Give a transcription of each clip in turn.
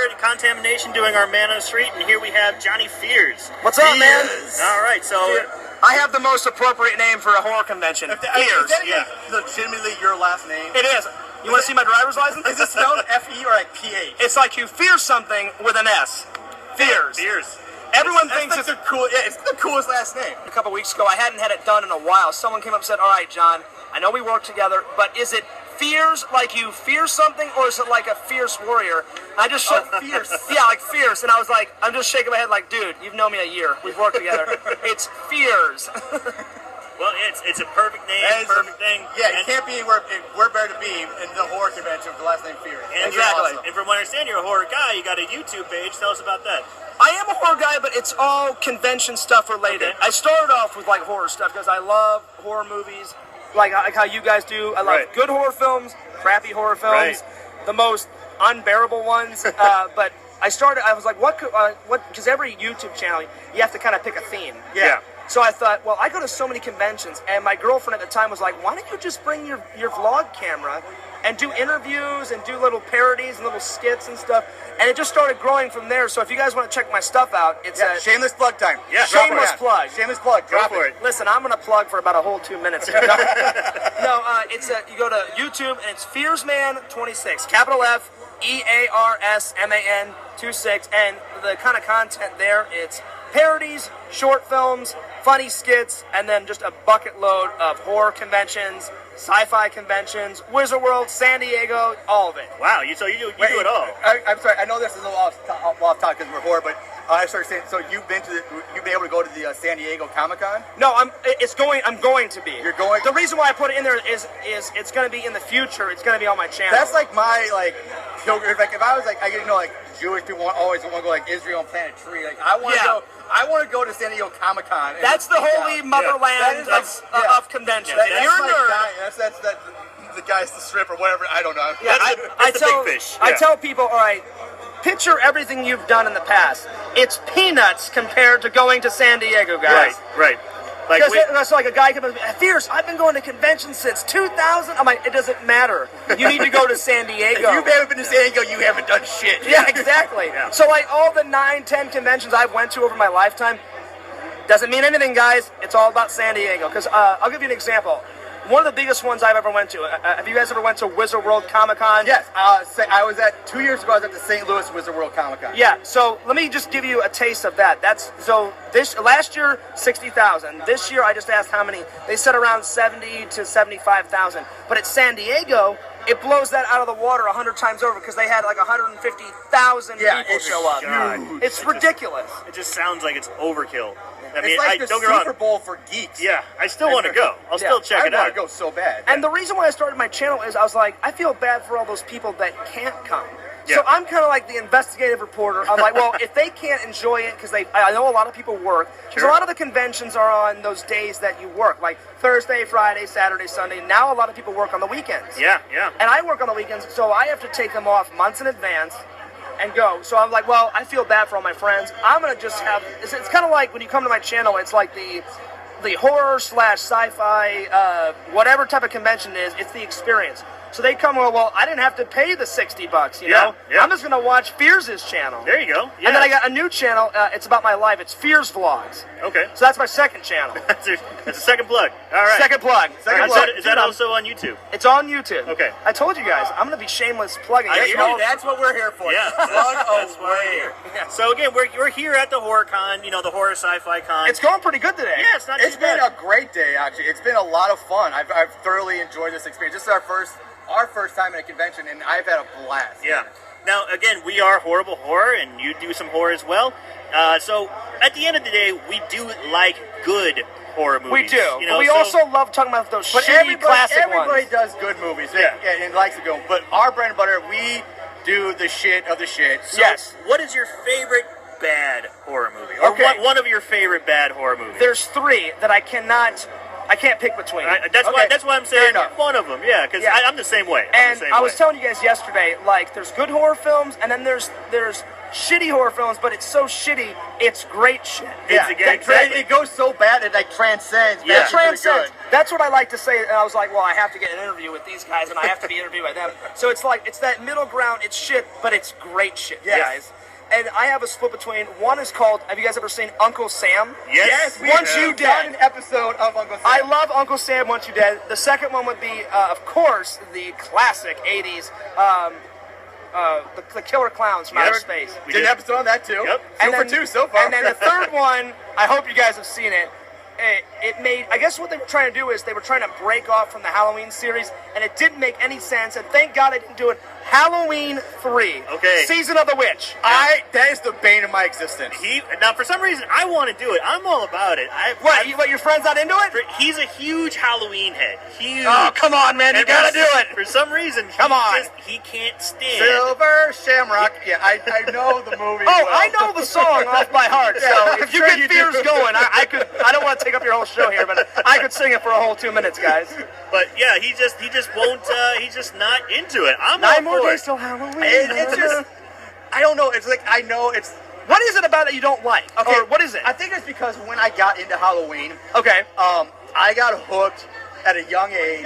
here at Contamination doing our Man on the Street, and here we have Johnny Fears. What's up, man? All right, so I have the most appropriate name for a horror convention. Is Fears. that even legitimately your last name? It is. You want to see my driver's license? Is it spelled F-E or like P-H? It's like you fear something with an S. Fears. Fears. Everyone That's thinks like the cool. Yeah, it's the coolest last name. A couple weeks ago, I hadn't had it done in a while. Someone came up and said, "All right, John, I know we work together, but is it fears like you fear something, or is it like a fierce warrior?" I just shook fierce. Yeah, like fierce. And I was like, I'm just shaking my head like, dude, you've known me a year. We've worked together. It's Fears. Well, it's a perfect name, perfect thing. Yeah, you can't be where better to be in the horror convention with the last name Fears. And Exactly. And from what I understand, you're a horror guy. You got a YouTube page. Tell us about that. I am a horror guy, but it's all convention stuff related. Okay. I started off with like horror stuff because I love horror movies, like how you guys do. I love good horror films, crappy horror films, the most unbearable ones. But I was like, what? Because every YouTube channel, you have to kind of pick a theme. Yeah. So I thought, well, I go to so many conventions, and my girlfriend at the time was like, why don't you just bring your vlog camera and do interviews and do little parodies and little skits and stuff. And it just started growing from there. So if you guys want to check my stuff out, it's shameless plug time. Yeah, shameless plug. Shameless plug. Go for it. Listen, I'm gonna plug for about a whole 2 minutes. You go to YouTube and it's Fearsman26, capital F EARSMAN 26, and the kind of content there, it's parodies, short films, funny skits, and then just a bucket load of horror conventions, sci-fi conventions, Wizard World, San Diego, all of it. Wow, you do it all. I'm sorry. I know this is a little off topic because we're horror, but I started saying. So you've been able to go to the San Diego Comic Con? No, I'm going to be. You're going. The reason why I put it in there is it's going to be in the future. It's going to be on my channel. That's like my pilgrimage. Like if I was like Jewish people always want to go like Israel and plant a tree. Like I want to go. I want to go to San Diego Comic Con. That's the holy motherland of conventions. That's You're a nerd. That's the guy's the strip or whatever. I don't know. Yeah, that's the big fish. I tell people, all right, picture everything you've done in the past. It's peanuts compared to going to San Diego, guys. Right. Like that's like a guy comes up, Fierce, I've been going to conventions since 2000. I'm like, it doesn't matter. You need to go to San Diego. If you haven't been to San Diego, you haven't done shit. Yeah, exactly. Yeah. So like all the 9-10 conventions I've went to over my lifetime, doesn't mean anything, guys. It's all about San Diego. Because I'll give you an example. One of the biggest ones I've ever went to. Have you guys ever went to Wizard World Comic Con? Yes. I was at 2 years ago. I was at the St. Louis Wizard World Comic Con. Yeah. So let me just give you a taste of that. This last year 60,000. This year I just asked how many. They said around 70 to 75,000. But at San Diego, it blows that out of the water 100 times over because they had like 150,000 people show up. God. It's ridiculous. It just sounds like it's overkill. I mean, It's like the don't get me wrong. Super Bowl for geeks. Yeah, I still want to go. I'll still check it I out. want to go so bad. And the reason why I started my channel is I was like, I feel bad for all those people that can't come. Yeah. So I'm kind of like the investigative reporter. I'm like, well, if they can't enjoy it, because I know a lot of people work, because a lot of the conventions are on those days that you work, like Thursday, Friday, Saturday, Sunday. Now a lot of people work on the weekends. Yeah. And I work on the weekends, so I have to take them off months in advance and go. So I'm like, well, I feel bad for all my friends. I'm going to just have, it's kind of like when you come to my channel, it's like the horror / sci-fi, whatever type of convention it is, it's the experience. So they come, well, I didn't have to pay the $60, you know? Yeah. I'm just going to watch Fears' channel. There you go. Yeah. And then I got a new channel, it's about my life. It's Fears Vlogs. Okay. So that's my second channel. That's a second plug. All right. Second plug. Is that also on YouTube? It's on YouTube. Okay. I told you guys, I'm going to be shameless plugging. That's what we're here for. Yeah. Plug That's why we're away. here. Yeah. So again, we're here at the Horror Con, the Horror Sci-Fi Con. It's going pretty good today. Yeah, it's not It's too been bad. a great day, actually. It's been a lot of fun. I've thoroughly enjoyed this experience. This is our first time at a convention, and I've had a blast. Yeah. Now, again, we are Horrible Horror, and you do some horror as well. So, at the end of the day, we do like good horror movies. We do. But we also love talking about those shitty classic everybody ones. does good movies. Yeah. And likes to go. But our bread and butter, we do the shit of the shit. So, Yes. what is your favorite bad horror movie? Or one of your favorite bad horror movies? There's three that I can't pick between. That's why I'm saying enough. one of them. Yeah, because I'm the same way. And I was telling you guys yesterday, like, there's good horror films, and then there's shitty horror films, but it's so shitty, it's great shit. Yeah, Exactly. it goes so bad it like transcends. Yeah. It transcends. That's what I like to say. And I was like, well, I have to get an interview with these guys, and I have to be interviewed by them. So it's like, it's that middle ground. It's shit, but it's great shit, guys. And I have a split between, one is called, have you guys ever seen Uncle Sam? Yes. Once You Dead. An episode of Uncle Sam. I love Uncle Sam, Once You Dead. The second one would be, of course, the classic 80s, the Killer Clowns from Outer Space. We did an episode on that too. Yep. Two for two so far. And then the third one, I hope you guys have seen it. It made, I guess what they were trying to do is they were trying to break off from the Halloween series, and it didn't make any sense, and thank God I didn't do it. Halloween 3. Okay. Season of the Witch. That is the bane of my existence. Now, for some reason, I want to do it. I'm all about it. What, your friend's not into it? He's a huge Halloween head. Huge. Oh, come on, man, you And gotta for- do it. For some reason, Come on. he can't stand. Silver Shamrock. Yeah, I know the movie. Oh, well. I know the song off by heart, so Yeah, if you I'm get sure you fears do. going, I don't want to take up your whole show here, but I could sing it for a whole 2 minutes, guys. But yeah, he just won't. He's just not into it. I'm 9 all more for days it. till Halloween. It's just, I don't know. It's like, I know it's. What is it about that you don't like? Okay, Or what is it? I think it's because when I got into Halloween, Okay. I got hooked at a young age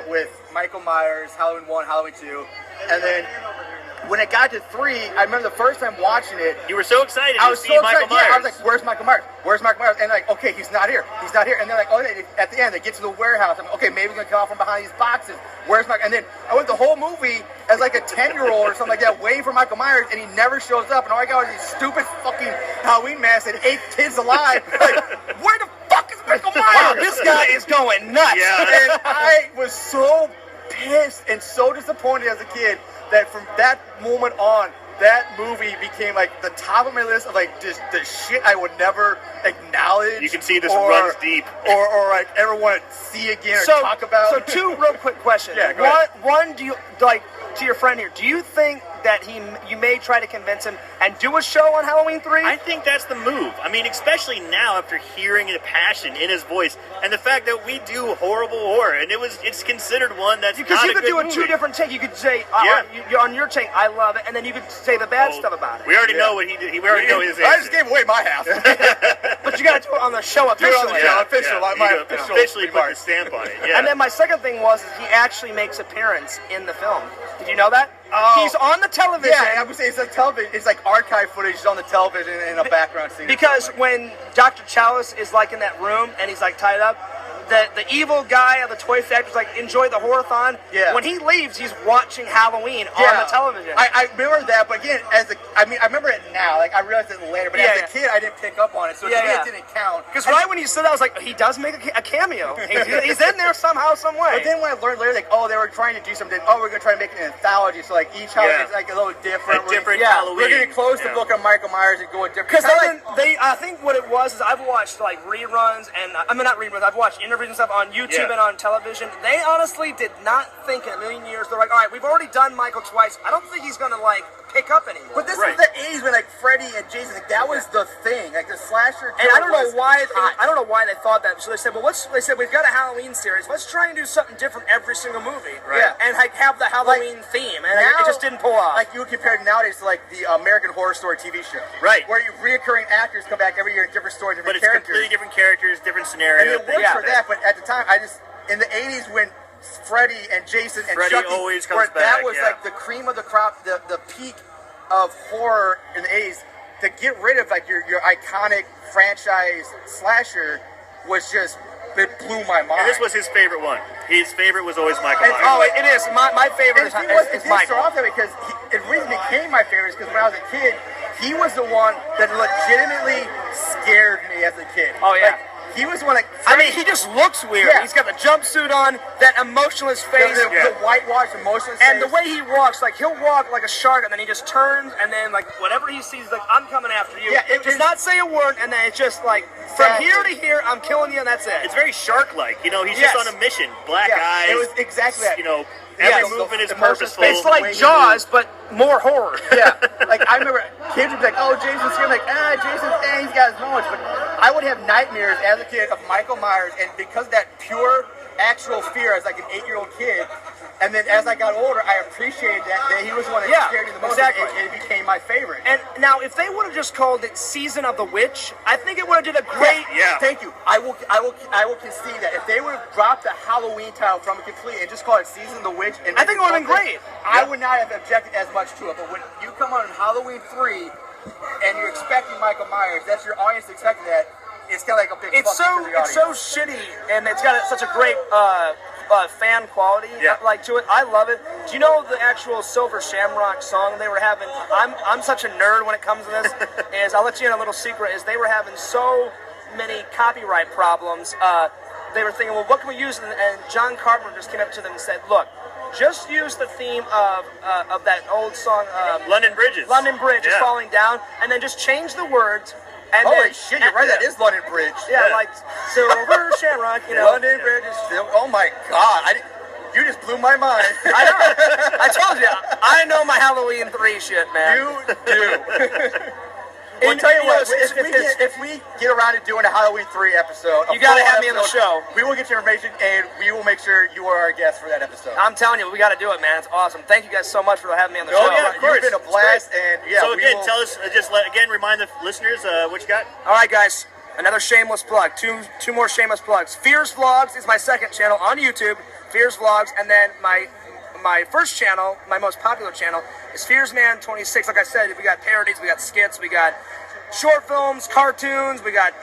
with Michael Myers, Halloween 1, Halloween 2, and then when it got to 3, I remember the first time watching it, You were so excited I to was see so excited. Michael Myers. Yeah, I was like, "Where's Michael Myers? Where's Michael Myers?" And like, okay, he's not here. He's not here. And they're like, "Oh," at the end, they get to the warehouse. I'm like, "Okay, maybe we're gonna come out from behind these boxes. Where's Michael?" And then I went the whole movie as like a 10-year-old or something like that, waiting for Michael Myers, and he never shows up. And all I got was these stupid fucking Halloween masks that ate kids alive. Like, where the fuck is Michael Myers? Wow, this guy is going nuts. Yeah. And I was so pissed and so disappointed as a kid that from that moment on, that movie became like the top of my list of like just the shit I would never acknowledge. You can see this or, runs deep. or like ever want to see again or So, talk about. so 2 real quick questions. Yeah, go ahead. One, do you, like, to your friend here, do you think that you may try to convince him and do a show on Halloween 3? I think that's the move. I mean, especially now after hearing the passion in his voice and the fact that we do horrible horror, and it's considered one that's Because not you a could good do a movie. 2 different take. You could say, on your take, I love it, and then you could say the bad stuff about it. We already know what he did. We already know his answer. I just gave away my half. But you got to do it on the show Do it on the officially. show. Official, like my You official officially put the remarks. stamp on it. Yeah. And then my second thing was he actually makes appearance in the film. Did you know that? Oh. He's on the television. Yeah, I would say it's like television. It's like archive footage on the television in a background scene. Because when Dr. Chalice is like in that room and he's like tied up, the evil guy of the toy factory is like, enjoy the horror-thon. Yeah. When he leaves, he's watching Halloween on the television. I remember that, but again, I remember it now. Like I realized it later, but Yeah, as a kid, I didn't pick up on it, so to me, it didn't count. Because right when you said that, I was like, he does make a cameo. He's in there somehow, some way. But then when I learned later, like, oh, they were trying to do something. Oh, we're gonna try to make an anthology, so like each Halloween is like a little different. A different We're Halloween. gonna close the Yeah. book on Michael Myers and go a different. Because kinda I think what it was is I've watched like reruns and I mean not reruns. I've watched interviews and stuff on YouTube and on television. They honestly did not think in a million years. They're like, all right, we've already done Michael twice. I don't think he's gonna like pick up anymore. But this Right. was the 80s when like Freddy and Jason, like that was the thing. Like the slasher. And I don't know was why hot. I don't know why they thought that. So they said, well, they said we've got a Halloween series. Let's try and do something different every single movie, Right. Yeah. And like have the Halloween theme. And Now, it just didn't pull off. Like you would compare it nowadays to like the American Horror Story TV show, Right. Where you reoccurring actors come back every year in different stories, different But it's characters. completely different characters, different And scenarios. it works for that, but at the time, in the 80s when Freddy and Jason and Freddy Chucky, always comes where that back, was yeah. like the cream of the crop, the peak of horror in the 80s, to get rid of like your iconic franchise slasher was just, it blew my mind. And this was his favorite one. His favorite was always Michael And- Myers. Oh, it is. My favorite And is it didn't Michael. start off that way because it really became my favorite because when I was a kid, he was the one that legitimately scared me as a kid. Oh, yeah. Like, he was the one that. I mean, he just looks weird. Yeah. He's got the jumpsuit on, that emotionless face. the whitewashed emotions. And the way he walks, like he'll walk like a shark, and then he just turns, and then like whatever he sees, like I'm coming after you. Yeah, it does not say a word, and then it's just like from Exactly. here to here, I'm killing you, and that's it. It's very shark-like. You know, he's Yes. just on a mission. Black Yeah, eyes. it was exactly that. You know, Yes. every movement is The emotional purposeful. space, It's the way like he Jaws, but more horror. Yeah, like I remember kids would be like, "Oh, Jason's here." I'm like, Jason's he's got his moments. But I would have nightmares as a kid of Michael Myers, and because of that pure actual fear as like an 8-year-old kid. And then as I got older, I appreciated that he was the one that scared me the most. Exactly. And it became my favorite. And now, if they would have just called it Season of the Witch, I think it would have did a great. Yeah. Thank you. I will concede that if they would have dropped the Halloween title from it completely and just called it Season of the Witch, and I think it would have been great. I would not have objected as much to it. But when you come on Halloween 3 and you're expecting Michael Myers, that's your audience expecting that. It's kind of like a big. It's so shitty, and it's got such a great fan quality like to it. I love it. Do you know the actual Silver Shamrock song they were having? I'm such a nerd when it comes to this. Is I'll let you in a little secret. Is they were having so many copyright problems. They were thinking, well, what can we use? And John Carpenter just came up to them and said, look, just use the theme of that old song, London Bridges. London Bridge is falling down, and then just change the words. And holy shit, you're right, that is London Bridge. Yeah, like Silver Shamrock, you know. London Bridge is still, oh my god, you just blew my mind. I know, I told you, I know my Halloween 3 shit, man. You do. Well, tell you what, if we get around to doing a Halloween 3 episode, you gotta have me on the show. We will get your information, and we will make sure you are our guest for that episode. I'm telling you, we gotta do it, man. It's awesome. Thank you guys so much for having me on the show. Yeah, of course. You've been a blast, and So again, tell us, remind the listeners what you got. All right, guys. Another shameless plug. Two more shameless plugs. Fears Vlogs is my second channel on YouTube. Fears Vlogs, and then my first channel, my most popular channel, is FearsMan26. Like I said, we got parodies, we got skits, we got short films, cartoons, we got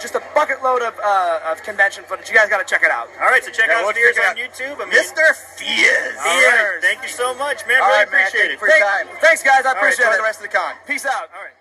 just a bucket load of convention footage. You guys got to check it out. All right, so check out Fears on YouTube. Mr. Fears. All right, thank you so much, man. Really appreciate it. Thank you for your time. Thanks, guys. I appreciate it. Enjoy the rest of the con. Peace out. All right.